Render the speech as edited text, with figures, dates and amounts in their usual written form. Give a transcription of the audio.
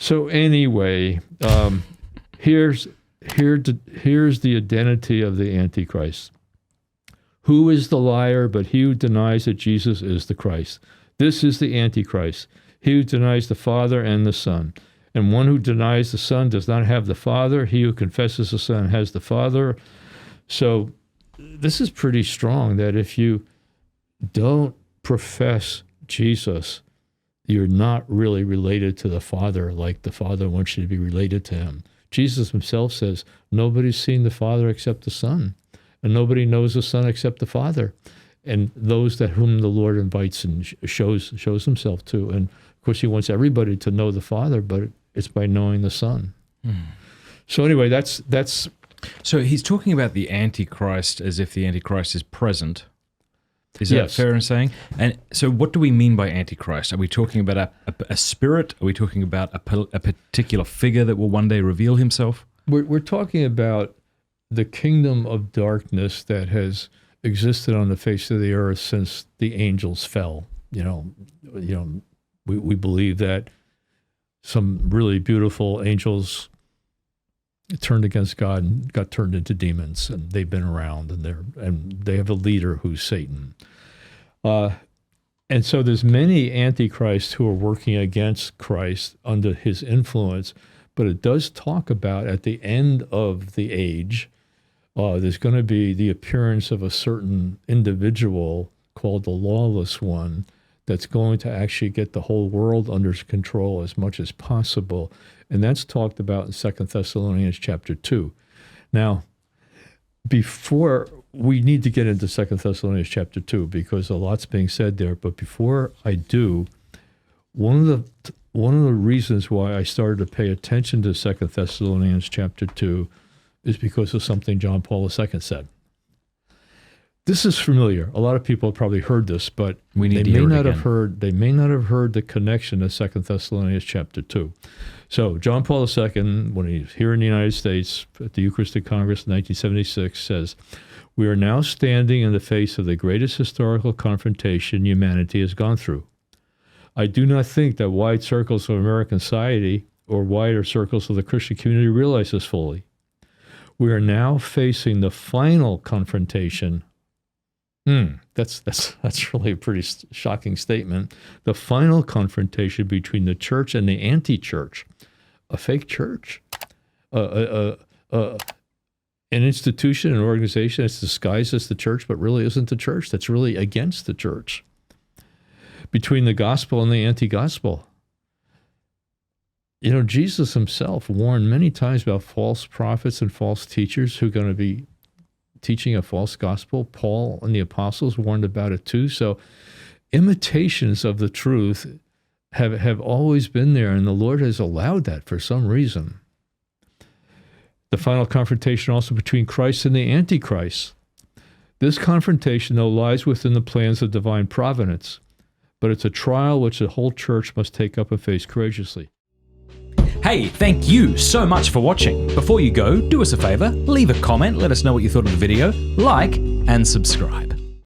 So anyway, here's the identity of the Antichrist. Who is the liar but he who denies that Jesus is the Christ? This is the Antichrist, he who denies the Father and the Son. And one who denies the Son does not have the Father. He who confesses the Son has the Father. So this is pretty strong, that if you don't profess Jesus, you're not really related to the Father like the Father wants you to be related to him. Jesus himself says, nobody's seen the Father except the Son, and nobody knows the Son except the Father, and those that whom the Lord invites and shows himself to. And of course, he wants everybody to know the Father, but it's by knowing the Son. So anyway, that's. So he's talking about the Antichrist as if the Antichrist is present. Is that Yes. fair in saying? And so what do we mean by Antichrist? Are we talking about a spirit? Are we talking about a particular figure that will one day reveal himself? We're talking about the kingdom of darkness that has existed on the face of the earth since the angels fell. We believe that some really beautiful angels turned against God and got turned into demons, and they've been around, and they have a leader who's Satan. And so there's many antichrists who are working against Christ under his influence, but it does talk about at the end of the age, there's going to be the appearance of a certain individual called the lawless one that's going to actually get the whole world under control as much as possible. And that's talked about in 2 Thessalonians chapter 2. Now, before we need to get into 2 Thessalonians chapter 2, because a lot's being said there, but before I do, one of the reasons why I started to pay attention to 2 Thessalonians chapter 2 is because of something John Paul II said. This is familiar. A lot of people have probably heard this, but they may not have heard the connection to 2 Thessalonians chapter 2. So John Paul II, when he's here in the United States at the Eucharistic Congress in 1976, says, "We are now standing in the face of the greatest historical confrontation humanity has gone through. I do not think that wide circles of American society or wider circles of the Christian community realize this fully. We are now facing the final confrontation." That's really a pretty shocking statement. The final confrontation between the church and the anti-church, a fake church, an institution, an organization that's disguised as the church, but really isn't the church. That's really against the church. Between the gospel and the anti-gospel. Jesus himself warned many times about false prophets and false teachers who are going to be teaching a false gospel. Paul and the apostles warned about it too. So imitations of the truth have always been there, and the Lord has allowed that for some reason. The final confrontation also between Christ and the Antichrist. This confrontation, though, lies within the plans of divine providence, but it's a trial which the whole church must take up and face courageously. Hey, thank you so much for watching. Before you go, do us a favor, leave a comment, let us know what you thought of the video, like, and subscribe.